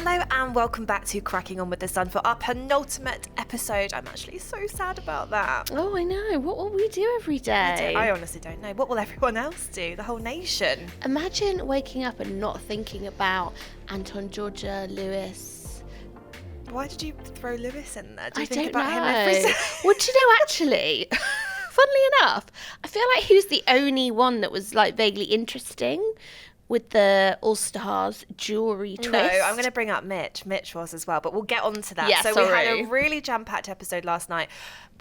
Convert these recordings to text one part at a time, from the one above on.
Hello and welcome back to Cracking On With The Sun for our penultimate episode. I'm actually so sad about that. Oh, I know. What will we do every day? I honestly don't know. What will everyone else do? The whole nation? Imagine waking up and not thinking about Anton, Georgia, Lewis. Why did you throw Lewis in there? Do you I think don't about him know. every day? Well, do you know, actually, funnily enough, I feel like he was the only one that was like vaguely interesting with the All-Stars jewellery twist. No, I'm going to bring up Mitch. Mitch was as well, but we'll get on to that. Yeah, so sorry. we had a really jam-packed episode last night.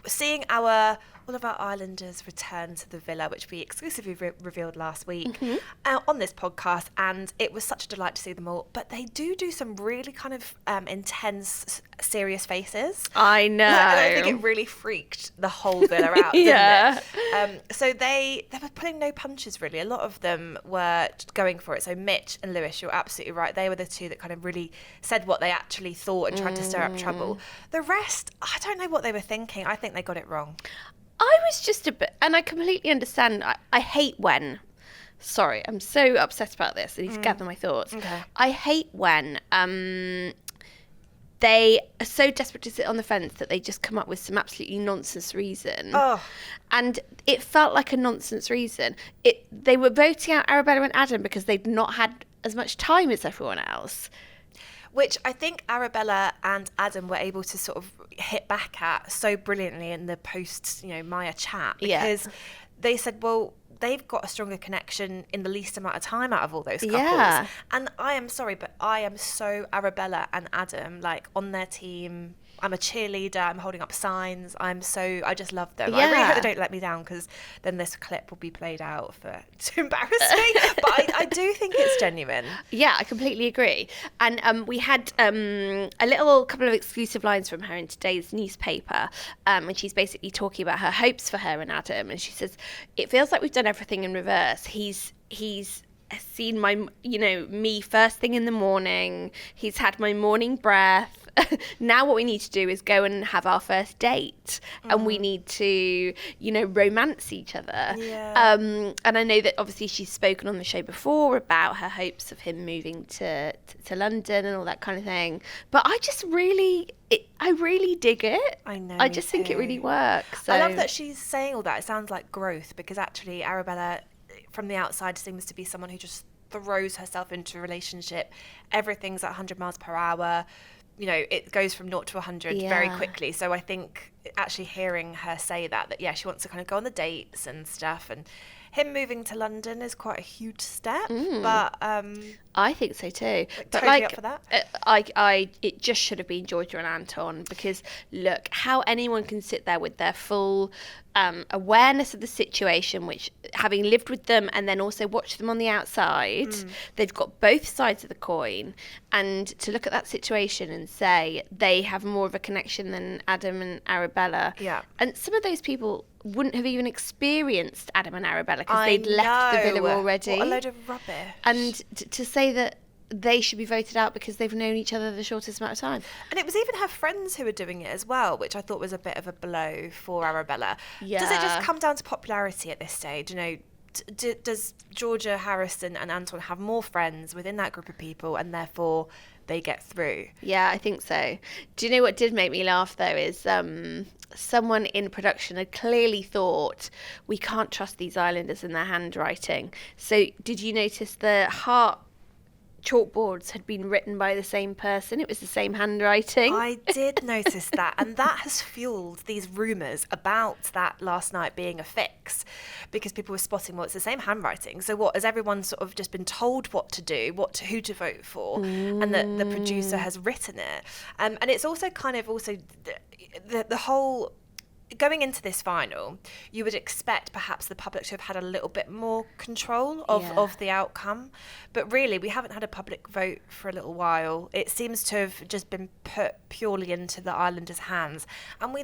Seeing all of our Islanders return to the villa, which we exclusively revealed last week on this podcast, and it was such a delight to see them all. But they do some really kind of intense, serious faces. I know. And I think it really freaked the whole villa out, Yeah. didn't it? So they were pulling no punches, really. A lot of them were going for it. So Mitch and Lewis, you're absolutely right. They were the two that kind of really said what they actually thought and tried to stir up trouble. The rest, I don't know what they were thinking. I think they got it wrong. I was just a bit, and I completely understand. I hate when, sorry, I'm so upset about this. I need to gather my thoughts. Okay. I hate when they are so desperate to sit on the fence that they just come up with some absolutely nonsense reason. Oh. And it felt like a nonsense reason. They were voting out Arabella and Adam because they'd not had as much time as everyone else. Which I think Arabella and Adam were able to sort of hit back at so brilliantly in the post, Maya chat. Because they said, well, they've got a stronger connection in the least amount of time out of all those couples. Yeah. And I am sorry, but I am so Arabella and Adam, like on their team. I'm a cheerleader. I'm holding up signs. I just love them. Yeah. I really hope they don't let me down, because then this clip will be played out to embarrass me. But I do think it's genuine. Yeah, I completely agree. And we had a little couple of exclusive lines from her in today's newspaper. And she's basically talking about her hopes for her and Adam. And she says, it feels like we've done everything in reverse. He's seen my, me first thing in the morning. He's had my morning breath. Now what we need to do is go and have our first date, and we need to, romance each other. Yeah. And I know that obviously she's spoken on the show before about her hopes of him moving to London and all that kind of thing. But I just really dig it. I know. I just think it really works. So. I love that she's saying all that. It sounds like growth, because actually Arabella, from the outside, seems to be someone who just throws herself into a relationship. Everything's at 100 miles per hour. It goes from 0 to 100 very quickly. So I think actually hearing her say that she wants to kind of go on the dates and stuff, and him moving to London is quite a huge step. But I think so too. But totally up for that. It just should have been Georgia and Anton, because look how anyone can sit there with their full awareness of the situation, which, having lived with them and then also watched them on the outside, they've got both sides of the coin, and to look at that situation and say they have more of a connection than Adam and Arabella. Yeah. And some of those people wouldn't have even experienced Adam and Arabella because they'd left the villa already. What a load of rubbish. And to say that they should be voted out because they've known each other the shortest amount of time. And it was even her friends who were doing it as well, which I thought was a bit of a blow for Arabella. Yeah. Does it just come down to popularity at this stage? Does Georgia, Harrison and Anton have more friends within that group of people, and therefore they get through? Yeah, I think so. Do you know what did make me laugh, though, is someone in production had clearly thought, we can't trust these Islanders and their handwriting. So did you notice the heart chalkboards had been written by the same person? It was the same handwriting. I did notice that, and that has fueled these rumours about that last night being a fix, because people were spotting, well, it's the same handwriting. So what, has everyone sort of just been told what to do, who to vote for, and that the producer has written it? And it's also kind of the whole. Going into this final, you would expect perhaps the public to have had a little bit more control of the outcome. But really, we haven't had a public vote for a little while. It seems to have just been put purely into the Islanders' hands. And we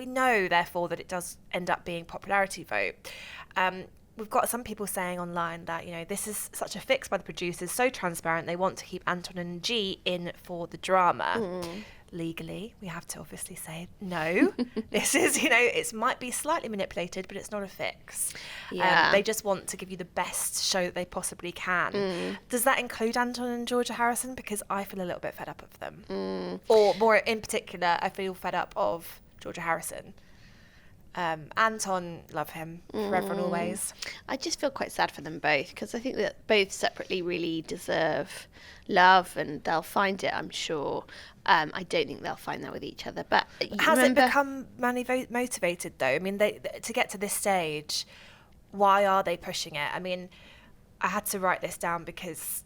know, therefore, that it does end up being popularity vote. We've got some people saying online that, this is such a fix by the producers, so transparent, they want to keep Anton and G in for the drama. legally, we have to obviously say, no, this is, it might be slightly manipulated, but it's not a fix. Yeah. They just want to give you the best show that they possibly can. Does that include Anton and Georgia Harrison? Because I feel a little bit fed up of them. Or more in particular, I feel fed up of Georgia Harrison. Anton, love him forever and always. I just feel quite sad for them both, because I think that both separately really deserve love, and they'll find it, I'm sure. I don't think they'll find that with each other. But has it become money motivated though? I mean, to get to this stage, why are they pushing it? I mean, I had to write this down because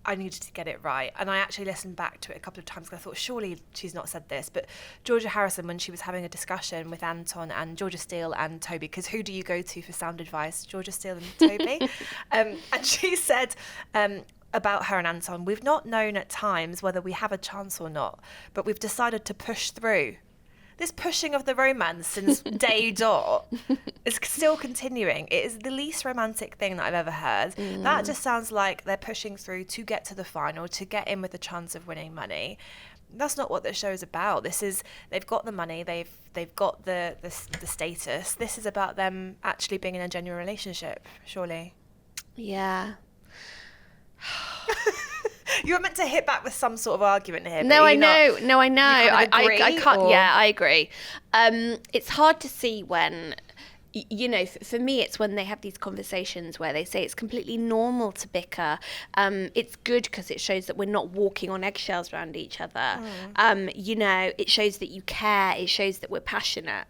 I needed to get it right. And I actually listened back to it a couple of times because I thought, surely she's not said this. But Georgia Harrison, when she was having a discussion with Anton and Georgia Steele and Toby, because who do you go to for sound advice? Georgia Steele and Toby. And she said about her and Anton, we've not known at times whether we have a chance or not, but we've decided to push through. This pushing of the romance since day dot is still continuing. It is the least romantic thing that I've ever heard. That just sounds like they're pushing through to get to the final, to get in with a chance of winning money. That's not what the show's about. They've got the money, they've got the status. This is about them actually being in a genuine relationship, surely. Yeah. You were meant to hit back with some sort of argument here. No, I know. I can't. Or? Yeah, I agree. It's hard to see when, for me, it's when they have these conversations where they say it's completely normal to bicker. It's good because it shows that we're not walking on eggshells around each other. It shows that you care. It shows that we're passionate.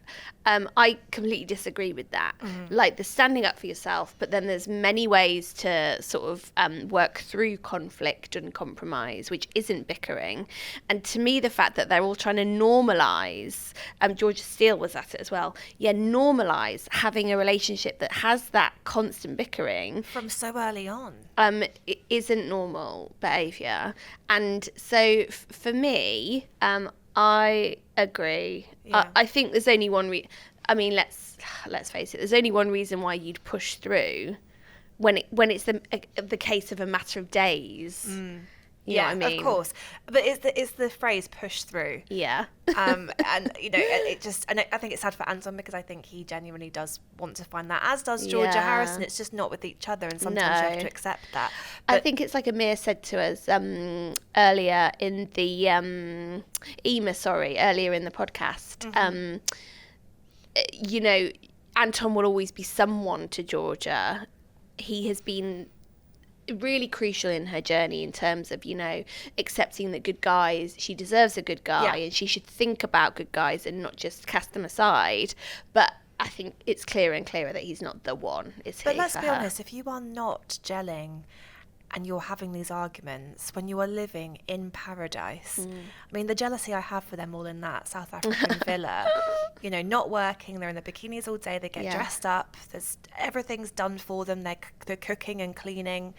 I completely disagree with that. Like, the standing up for yourself, but then there's many ways to sort of work through conflict and compromise, which isn't bickering. And to me, the fact that they're all trying to normalise, Georgia Steele was at it as well, normalise having a relationship that has that constant bickering. From so early on. It isn't normal behaviour. And so for me, I agree. Yeah. I think there's only one let's face it, there's only one reason why you'd push through when it's the case of a matter of days. You know what I mean? Of course. But it's the phrase push through. Yeah. And I think it's sad for Anton because I think he genuinely does want to find that, as does Georgia Harrison. It's just not with each other, and sometimes you have to accept that. But I think it's like Amir said to us earlier in the earlier in the podcast. Anton will always be someone to Georgia. He has been really crucial in her journey in terms of, accepting that good guys, she deserves a good guy, and she should think about good guys and not just cast them aside. But I think it's clearer and clearer that he's not the one. But let's be honest, if you are not gelling and you're having these arguments when you are living in paradise, I mean, the jealousy I have for them all in that South African villa, not working, they're in the bikinis all day, they get dressed up, everything's done for them, they're cooking and cleaning,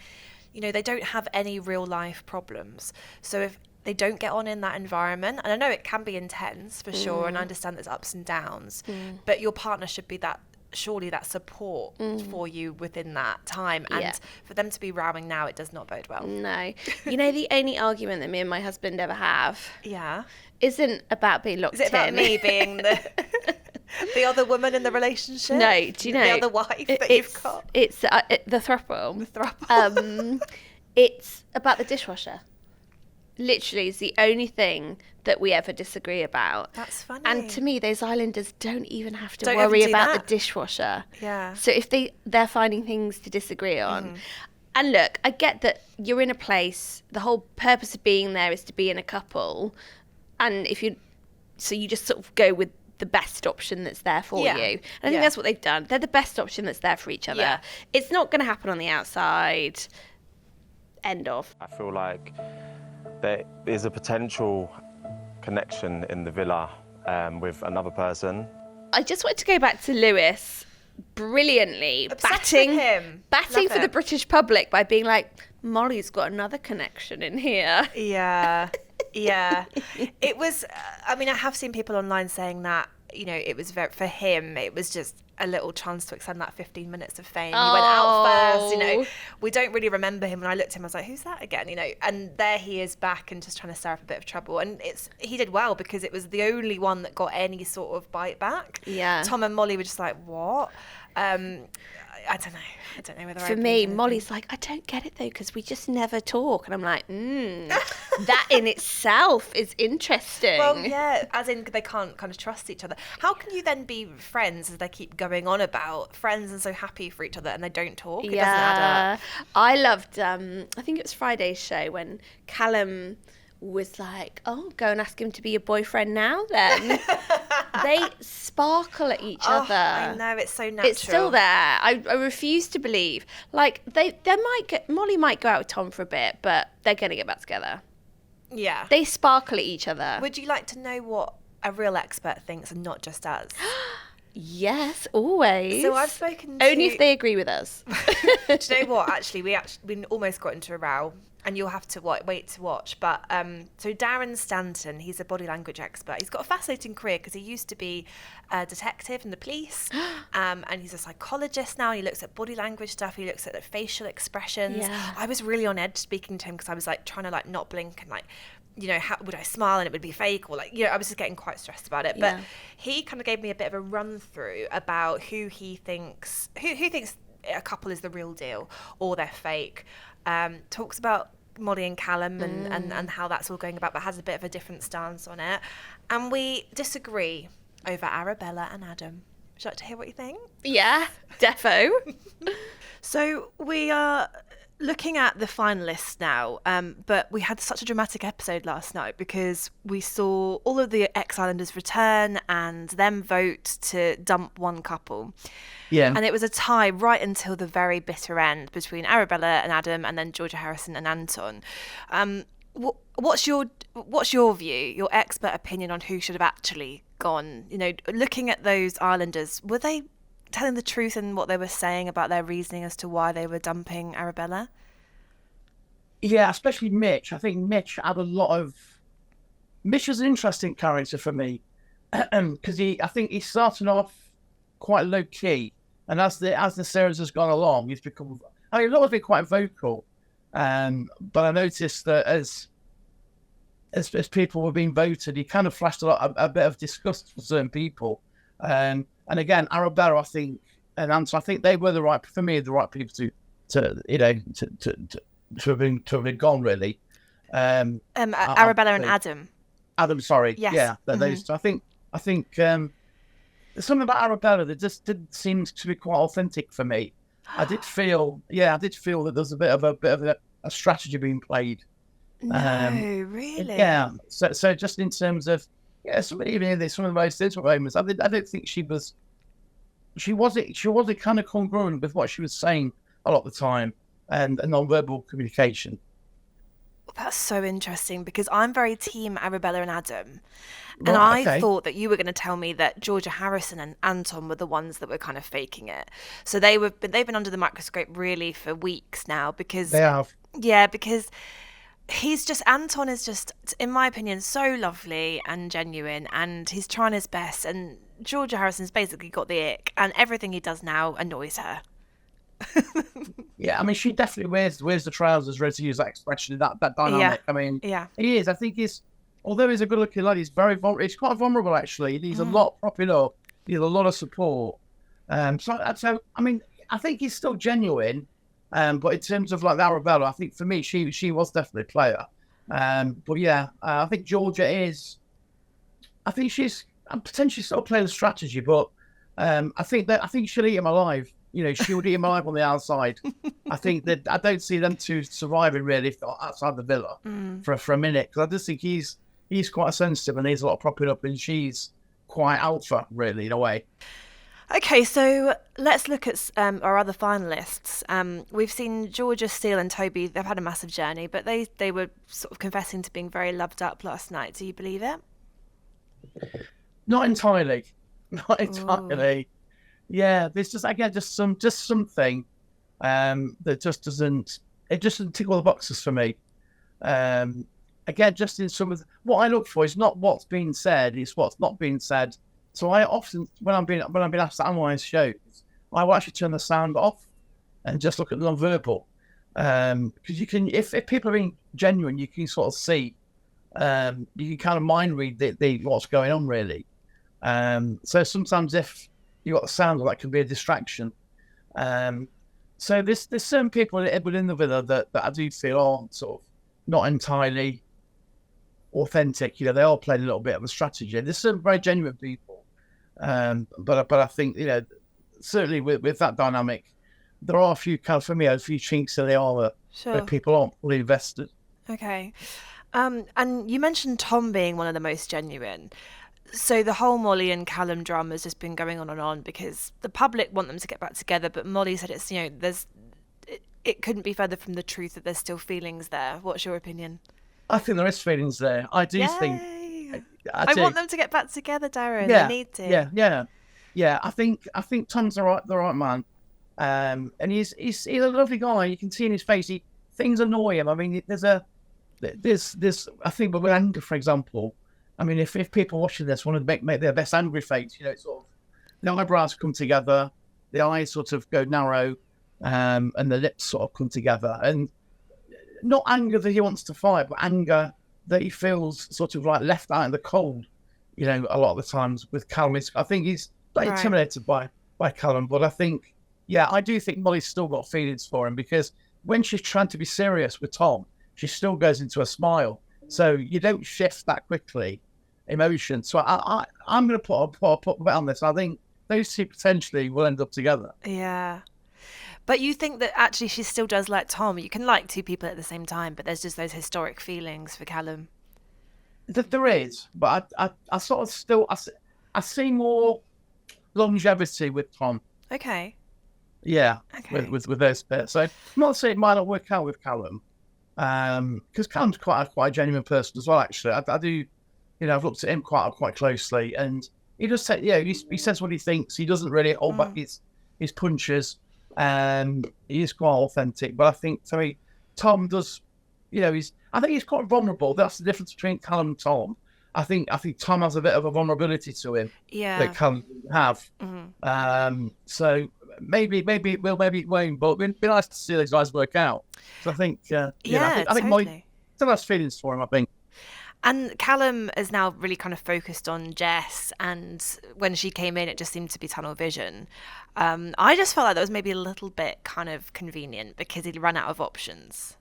they don't have any real life problems. So if they don't get on in that environment, and I know it can be intense for sure, and I understand there's ups and downs, but your partner should be surely that support for you within that time. And for them to be rowing now, it does not bode well. No. The only argument that me and my husband ever have isn't about being locked in. Is it about me being the other woman in the relationship? No, do you know? The other wife that you've got? It's the throuple. The throuple. It's about the dishwasher. Literally is the only thing that we ever disagree about. That's funny. And to me, those islanders don't even have to worry about the dishwasher. Yeah. So if they're finding things to disagree on. And look, I get that you're in a place, the whole purpose of being there is to be in a couple. And you just sort of go with the best option that's there for you. And I think that's what they've done. They're the best option that's there for each other. Yeah. It's not going to happen on the outside. End of. I feel like there is a potential connection in the villa with another person. I just want to go back to Lewis brilliantly batting for the British public by being like, Molly's got another connection in here. Yeah. It was, I have seen people online saying that, it was for him, it was just a little chance to extend that 15 minutes of fame. He went out first, we don't really remember him. When I looked at him, I was like, who's that again? And there he is back and just trying to stir up a bit of trouble. And he did well because it was the only one that got any sort of bite back. Yeah. Tom and Molly were just like, what? I don't know. I don't know whether For me, Molly's like, I don't get it though, because we just never talk. And I'm like, that in itself is interesting. Well, yeah, as in they can't kind of trust each other. How can you then be friends as they keep going on about friends and so happy for each other and they don't talk? It doesn't add up. I loved, I think it was Friday's show when Callum was like, oh, go and ask him to be your boyfriend now then. They sparkle at each other. I know, it's so natural. It's still there. I refuse to believe. Like, Molly might go out with Tom for a bit, but they're going to get back together. Yeah. They sparkle at each other. Would you like to know what a real expert thinks and not just us? Yes, always. So I've spoken to... Only if they agree with us. Do you know what? Actually, we almost got into a row, and you'll have to wait to watch. But so Darren Stanton, he's a body language expert. He's got a fascinating career because he used to be a detective in the police, and he's a psychologist now. He looks at body language stuff. He looks at facial expressions. Yeah. I was really on edge speaking to him because I was like trying to like not blink and like, how would I smile and it would be fake, or like, I was just getting quite stressed about it. But he kind of gave me a bit of a run through about who he thinks, who thinks a couple is the real deal or they're fake. Talks about Molly and Callum and how that's all going about, but has a bit of a different stance on it. And we disagree over Arabella and Adam. Would you like to hear what you think? Yeah, defo. So we are looking at the finalists now, but we had such a dramatic episode last night because we saw all of the ex-Islanders return and them vote to dump one couple. Yeah. And it was a tie right until the very bitter end between Arabella and Adam and then Georgia Harrison and Anton. What's your view, your expert opinion on who should have actually gone? Looking at those Islanders, were they telling the truth in what they were saying about their reasoning as to why they were dumping Arabella? Yeah, especially Mitch. I think Mitch had a lot of... Mitch is an interesting character for me because I think he's starting off quite low key, and as the series has gone along, he's become... he's always been quite vocal, but I noticed that as people were being voted, he kind of flashed a bit of disgust for certain people. And again, Arabella, I think, and Anton, I think they were the right people to have been gone, really. Arabella and Adam. Adam, sorry. Yes. Yeah. Those, I think there's something about Arabella that just didn't seem to be quite authentic for me. I did feel that there's a bit of a strategy being played. No, really. Yeah. So just in terms of some of the most intimate moments, I don't think she wasn't kind of congruent with what she was saying a lot of the time, and non-verbal communication. That's so interesting because I'm very team Arabella and Adam. And I thought that you were going to tell me that Georgia Harrison and Anton were the ones that were kind of faking it. So they've been under the microscope really for weeks now because... They have. Yeah, because Anton is just, in my opinion, so lovely and genuine, and he's trying his best, and Georgia Harrison's basically got the ick, and everything he does now annoys her. Yeah, I mean, she definitely wears the trousers, ready to use that expression, that dynamic. Yeah. I mean, yeah, he is. I think although he's a good-looking lad, he's he's quite vulnerable, actually. He needs a lot propping up. He needs a lot of support. So I mean, I think he's still genuine. But in terms of like Arabella, I think for me, she was definitely a player. But yeah, I think Georgia is. I think she's potentially still playing the strategy, but I think she'll eat him alive. She'll eat him alive on the outside. I don't see them two surviving really if they're outside the villa for a minute, because I just think he's quite sensitive and needs a lot of propping up, and she's quite alpha really in a way. Okay, so let's look at our other finalists. We've seen Georgia, Steele and Toby. They've had a massive journey, but they were sort of confessing to being very loved up last night. Do you believe it? Not entirely. Not entirely. Ooh. Yeah, there's just something that just doesn't tick all the boxes for me. Again, just in some of what I look for is not what's being said, it's what's not being said. So I often, when I'm being asked to analyse shows, I will actually turn the sound off and just look at the non-verbal. Because you can, if people are being genuine, you can sort of see, you can kind of mind read the what's going on really. So sometimes if you got the sound, that can be a distraction. So there's certain people within the villa that I do feel are sort of not entirely authentic. They all play a little bit of a strategy. There's some very genuine people, but I think certainly with that dynamic, there are a few for me a few chinks in the armour where people aren't fully invested. Okay, and you mentioned Tom being one of the most genuine. So the whole Molly and Callum drama has just been going on and on because the public want them to get back together, but Molly said it's it couldn't be further from the truth that there's still feelings there. What's your opinion? I think there is feelings there. I do think. I want them to get back together, Darren. Yeah, they need to. Yeah. I think Tom's the right man, and he's a lovely guy. You can see in his face, things annoy him. I mean, there's I think with anger, for example. I mean, if people watching this want to make their best angry face, it's sort of the eyebrows come together, the eyes sort of go narrow, and the lips sort of come together, and not anger that he wants to fight, but anger that he feels sort of like left out in the cold. A lot of the times with Callum, I think he's intimidated by Callum, but I think, I do think Molly's still got feelings for him because when she's trying to be serious with Tom, she still goes into a smile. So you don't shift that quickly. Emotion. So I'm going to put a bet on this. I think those two potentially will end up together. Yeah. But you think that actually she still does like Tom? You can like two people at the same time, but there's just those historic feelings for Callum. There is, but I sort of still I see more longevity with Tom. Okay. Yeah. Okay. With those bits. So I'm not saying it might not work out with Callum, because Callum's quite a genuine person as well. Actually, I do. I've looked at him quite closely, and he just said, he says what he thinks. He doesn't really hold back his punches, and he is quite authentic. But I think for me, Tom does, I think he's quite vulnerable. That's the difference between Callum and Tom. I think Tom has a bit of a vulnerability to him that Callum doesn't have. Mm-hmm. So maybe it will, maybe it won't. But it'd be nice to see those guys work out. So I think, I think Molly still has feelings for him. I think. And Callum is now really kind of focused on Jess, and when she came in, it just seemed to be tunnel vision. I just felt like that was maybe a little bit kind of convenient because he'd run out of options.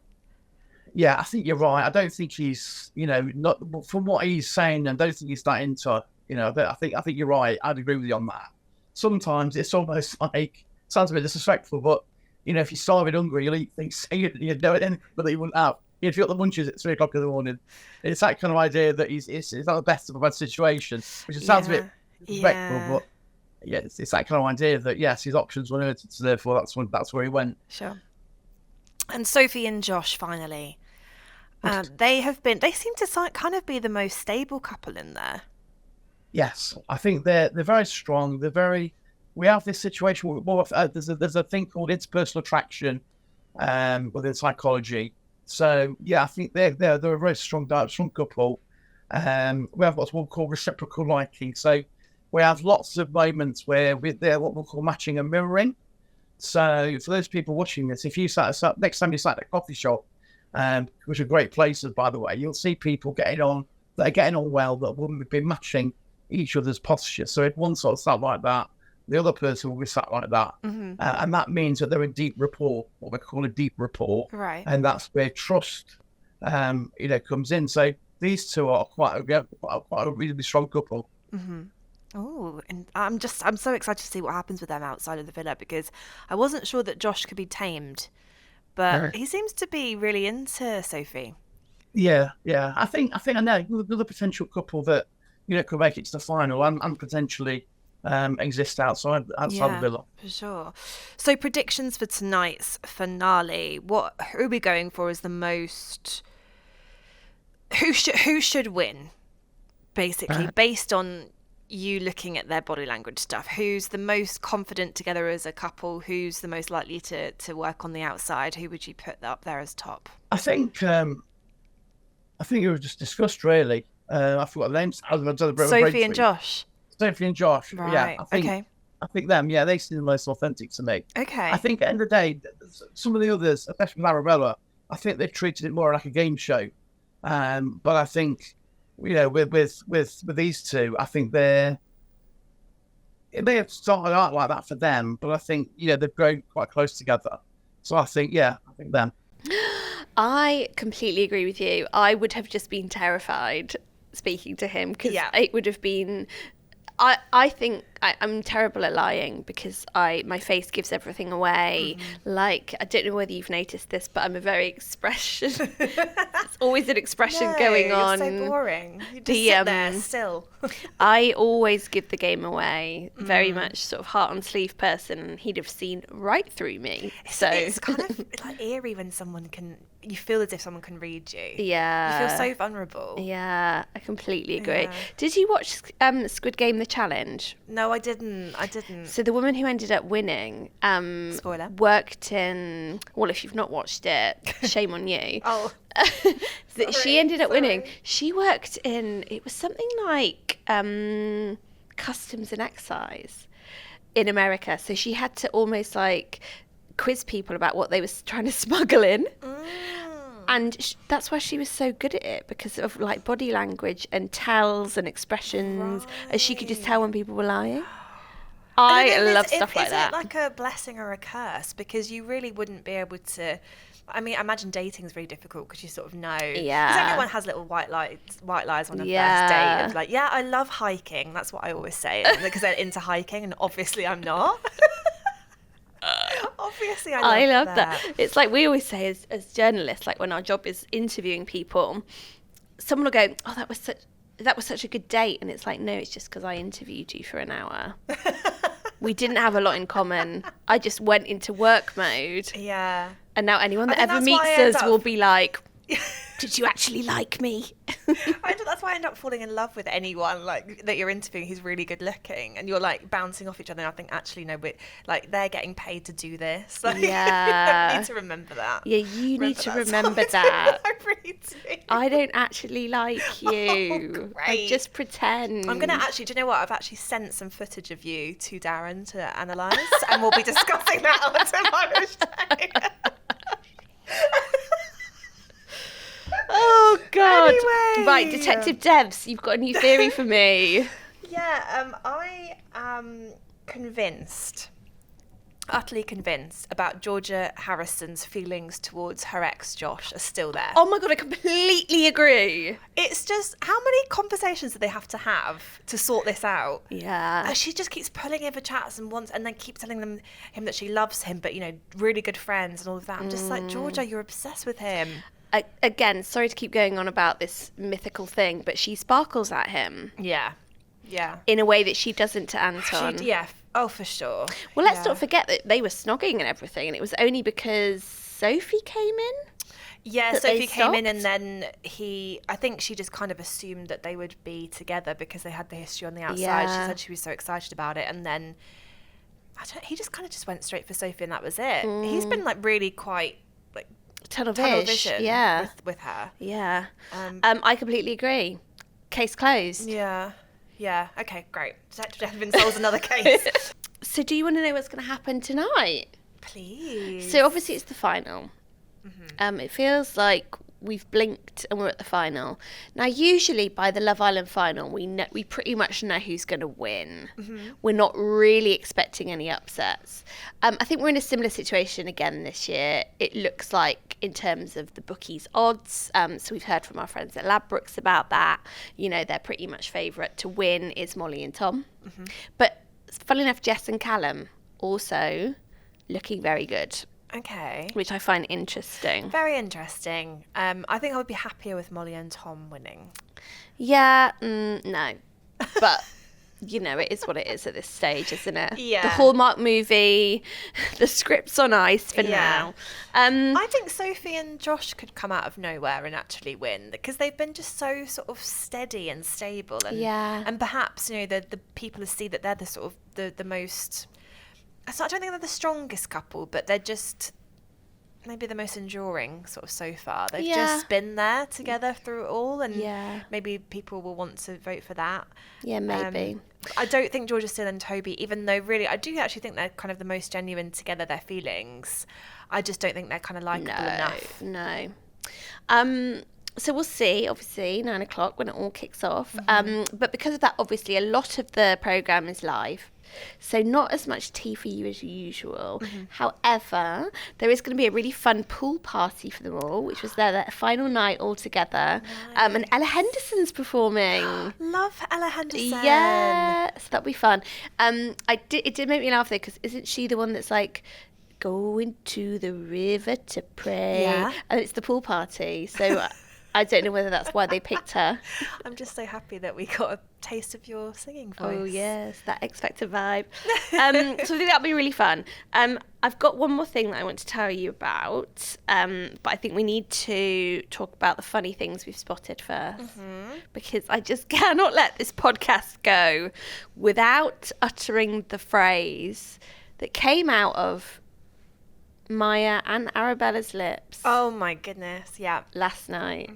Yeah, I think you're right. I don't think he's, not from what he's saying, I don't think he's that into, I think you're right. I'd agree with you on that. Sometimes it's almost like, sounds a bit disrespectful, but, if you're starving hungry, you'll eat things you'd know anything that you wouldn't have. If you got the munchies at 3:00 in the morning, it's that kind of idea that it's not the best of a bad situation, which sounds a bit disrespectful, but it's that kind of idea that yes, his options were limited, so therefore that's where he went. Sure. And Sophie and Josh finally, they seem to kind of be the most stable couple in there. Yes, I think they're very strong. We have this situation where there's a thing called interpersonal attraction within psychology. So I think they're a very strong couple. We have what's called reciprocal liking. So we have lots of moments where they're what we'll call matching and mirroring. So for those people watching this, if you next time you sat at a coffee shop, which are great places by the way, you'll see people getting on well that wouldn't be matching each other's posture. So if one sort of sat like that, the other person will be sat like that. Mm-hmm. And that means that they're in deep rapport, what we call a deep rapport. Right. And that's where trust, comes in. So these two are quite a really strong couple. Mm-hmm. Oh, and I'm so excited to see what happens with them outside of the villa because I wasn't sure that Josh could be tamed, but he seems to be really into Sophie. Yeah. I think I know another potential couple that, could make it to the final and potentially exist outside the villa. For sure. So predictions for tonight's finale. Who are we going for as the most? Who should win? Basically, based on you looking at their body language stuff. Who's the most confident together as a couple? Who's the most likely to work on the outside? Who would you put up there as top? I think it was just discussed really. I forgot the names. Sophie and Josh. Devlin and Josh. Right. Yeah, I think, okay. I think them. Yeah, they seem the most authentic to me. Okay. I think at the end of the day, some of the others, especially Marabella, I think they treated it more like a game show. But I think, with these two, I think it may have started out like that for them, but I think, they've grown quite close together. So I think them. I completely agree with you. I would have just been terrified speaking to him because it would have been... I think I'm terrible at lying because my face gives everything away. Mm-hmm. Like, I don't know whether you've noticed this, but I'm a very expression. There's always an expression going on. You're so boring. You just sit there still. I always give the game away. Very much sort of heart on sleeve person, and he'd have seen right through me. It's kind of like eerie when you feel as if someone can read you. Yeah. You feel so vulnerable. Yeah, I completely agree. Yeah. Did you watch Squid Game: The Challenge? No, I didn't. So the woman who ended up winning Spoiler. worked in... Well, if you've not watched it, shame on you. Oh. She ended up winning. She worked in... It was something like customs and excise in America. So she had to almost like quiz people about what they were trying to smuggle in. And that's why she was so good at it, because of like body language and tells and expressions, and she could just tell when people were lying. I love stuff like that. Is it like a blessing or a curse? Because you really wouldn't be able to... I mean, I imagine dating is really difficult because you sort of know. Yeah. Because everyone has little white lies on a first date. Of like, I love hiking. That's what I always say. Because they're into hiking, and obviously I'm not. Obviously I love that. It's like we always say as journalists, like when our job is interviewing people, someone will go, oh, that was such a good date. And it's like, no, it's just because I interviewed you for an hour. We didn't have a lot in common. I just went into work mode. Yeah. And now anyone that ever meets us will be like, did you actually like me? That's why I end up falling in love with anyone like that you're interviewing who's really good looking, and you're like bouncing off each other. And I think actually no, like they're getting paid to do this. Like, I need to remember that. Yeah, you need to remember that. I really do. I don't actually like you. Oh, I just pretend. I'm gonna actually. Do you know what? I've actually sent some footage of you to Darren to analyse, and we'll be discussing that on tomorrow's show. Oh God! Anyway. Right, Detective Devs, you've got a new theory for me. Yeah, I am utterly convinced about Georgia Harrison's feelings towards her ex Josh are still there. Oh my God, I completely agree. It's just, how many conversations do they have to sort this out? Yeah. She just keeps pulling over chats and then keeps telling him that she loves him, but really good friends and all of that. I'm just like, Georgia, you're obsessed with him. Again, sorry to keep going on about this mythical thing, but she sparkles at him. Yeah. In a way that she doesn't to Anton. Oh, for sure. Well, let's not forget that they were snogging and everything, and it was only because Sophie came in. Yeah, Sophie came in, and then I think she just kind of assumed that they would be together because they had the history on the outside. Yeah. She said she was so excited about it, and then he just kind of just went straight for Sophie, and that was it. He's been like really quite like tunnel vision with her. Yeah. I completely agree. Case closed. Yeah. Okay, great. Detective Devlin solves another case. So do you want to know what's going to happen tonight? Please. So obviously it's the final. Mm-hmm. It feels like we've blinked and we're at the final. Now, usually by the Love Island final, we pretty much know who's going to win. Mm-hmm. We're not really expecting any upsets. I think we're in a similar situation again this year. It looks like in terms of the bookies' odds. So we've heard from our friends at Ladbrokes about that. They're pretty much favourite to win is Molly and Tom. Mm-hmm. But funnily enough, Jess and Callum also looking very good. Okay. Which I find interesting. Very interesting. I think I would be happier with Molly and Tom winning. Yeah, no. But, it is what it is at this stage, isn't it? Yeah. The Hallmark movie, the script's on ice for now. I think Sophie and Josh could come out of nowhere and actually win because they've been just so sort of steady and stable. And perhaps, the people see that they're the sort of the most... So I don't think they're the strongest couple, but they're just maybe the most enduring sort of so far. They've just been there together through it all, and maybe people will want to vote for that. Yeah, maybe. I don't think Georgia still and Toby, even though really I do actually think they're kind of the most genuine together, their feelings. I just don't think they're kind of likeable enough. No. So we'll see, obviously, 9 o'clock when it all kicks off. But because of that, obviously, a lot of the programme is live. So not as much tea for you as usual. However, there is going to be a really fun pool party for them all, which was their final night all together. And Ella Henderson's performing. Love Ella Henderson. Yeah, so that'll be fun. It did make me laugh though, because isn't she the one that's like, going to the river to pray? Yeah. And it's the pool party. So I don't know whether that's why they picked her. I'm just so happy that we got a taste of your singing voice. Oh yes, that X Factor vibe. So I think that'll be really fun. I've got one more thing that I want to tell you about, but I think we need to talk about the funny things we've spotted first, because I just cannot let this podcast go without uttering the phrase that came out of Maya and Arabella's lips. Oh my goodness, yeah. Last night.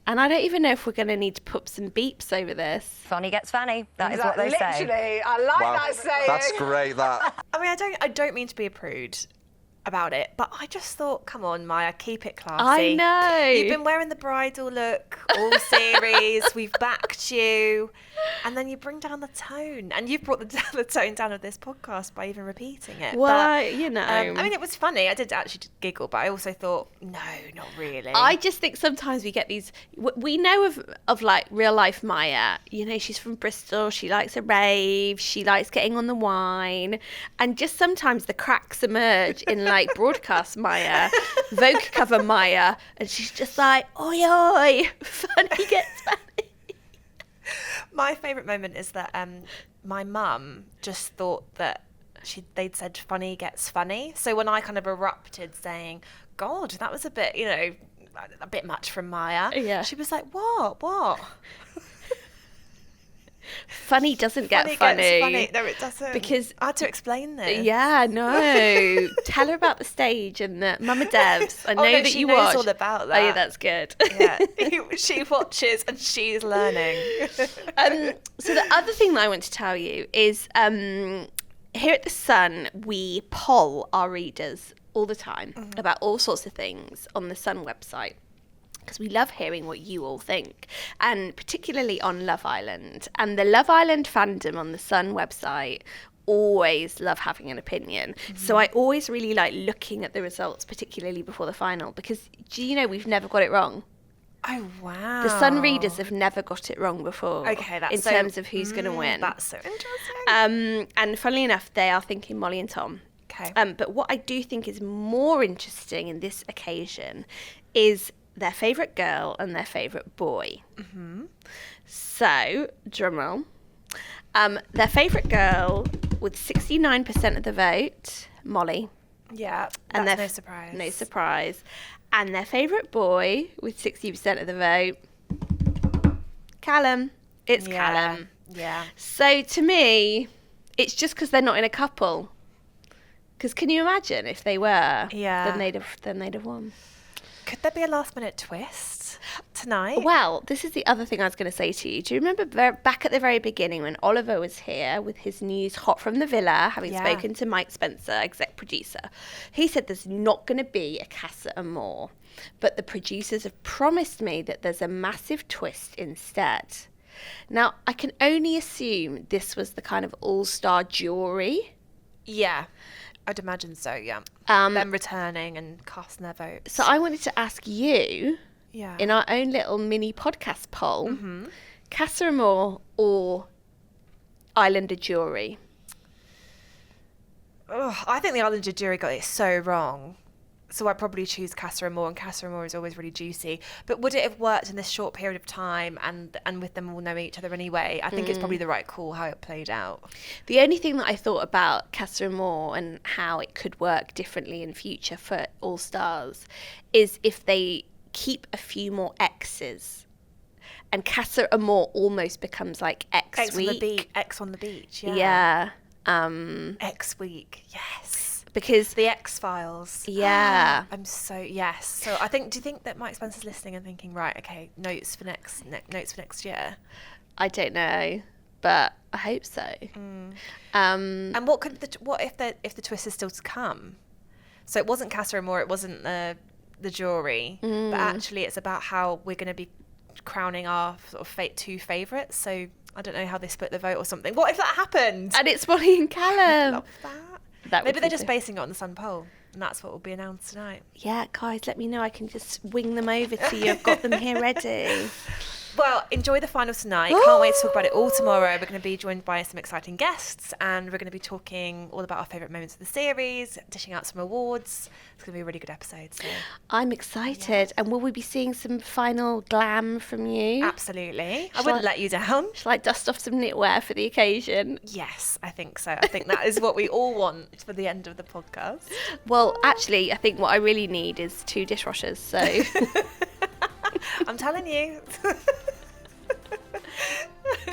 And I don't even know if we're going to need to put some beeps over this. Funny gets funny. That is what they say. Literally, I like that saying. That's great, that. I mean, I don't mean to be a prude about it, but I just thought, come on, Maya, keep it classy. I know. You've been wearing the bridal look all series. We've backed you, and then you bring down the tone, and you've brought the tone down of this podcast by even repeating it. Well, but, you know. I mean, it was funny. I did actually giggle, but I also thought, no, not really. I just think sometimes we get these. We know of like real life Maya. You know, she's from Bristol. She likes a rave. She likes getting on the wine, and just sometimes the cracks emerge in like broadcast Maya, Vogue cover Maya, and she's just like, oi oi, funny gets funny. My favourite moment is that my mum just thought that they'd said funny gets funny. So when I kind of erupted saying, God, that was a bit, a bit much from Maya. Yeah. She was like, what? Funny doesn't get funny. Gets funny. No, it doesn't. Because I had to explain this. Yeah, no. Tell her about the stage and the Mama Devs. I know that she you knows watch. all about that. Oh yeah, that's good. Yeah, she watches and she's learning. So the other thing that I want to tell you is here at The Sun, we poll our readers all the time about all sorts of things on the Sun website, because we love hearing what you all think, and particularly on Love Island. And the Love Island fandom on the Sun website always love having an opinion. So I always really like looking at the results, particularly before the final, because do you know we've never got it wrong? Oh, wow. The Sun readers have never got it wrong before. Okay, that's in terms of who's going to win. That's so interesting. And funnily enough, they are thinking Molly and Tom. Okay. But what I do think is more interesting in this occasion is their favourite girl and their favourite boy. So, drumroll. Their favourite girl with 69% of the vote, Molly. Yeah, And that's their- no surprise. No surprise. And their favourite boy with 60% of the vote, Callum. It's Callum. Yeah. So to me, it's just because they're not in a couple. Because can you imagine if they were? Yeah. Then they'd have won. Could there be a last minute twist tonight? Well, this is the other thing I was going to say to you. Do you remember back at the very beginning when Oliver was here with his news hot from the villa, having Yeah. spoken to Mike Spencer, exec producer? He said there's not going to be a Casa Amor, but the producers have promised me that there's a massive twist instead. Now, I can only assume this was the kind of all-star jury. Yeah, I'd imagine so, yeah. Them returning and casting their votes. So I wanted to ask you, yeah. in our own little mini podcast poll, Casa Amor or Islander jury? I think the Islander jury got it so wrong. So I'd probably choose Casa Amor, and Casa Amor is always really juicy. But would it have worked in this short period of time and with them all knowing each other anyway? I think it's probably the right call how it played out. The only thing that I thought about Casa Amor and how it could work differently in future for All Stars is if they keep a few more X's. And Casa Amor almost becomes like X Week. X on the beach, yeah. Yeah. X Week, yes. Because The X-Files. Yeah. Yes. So do you think that Mike Spencer's listening and thinking, right, okay, notes for next year? I don't know, but I hope so. And what if the twist is still to come? So it wasn't Casa Amor, it wasn't the jury, but actually it's about how we're going to be crowning our sort of two favourites. So I don't know how they split the vote or something. What if that happened? And it's Molly and Callum. Love that. Maybe they're just basing it on the Sun poll, and that's what will be announced tonight. Yeah, guys, let me know. I can just wing them over to you. I've got them here ready. Well, enjoy the final tonight. Can't wait to talk about it all tomorrow. We're going to be joined by some exciting guests, and we're going to be talking all about our favourite moments of the series, dishing out some awards. It's going to be a really good episode. So I'm excited. And will we be seeing some final glam from you? Absolutely. I wouldn't let you down. Shall I dust off some knitwear for the occasion? Yes, I think so. I think that is what we all want for the end of the podcast. Well, actually, I think what I really need is 2 dishwashers. So I'm telling you.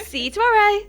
See you tomorrow.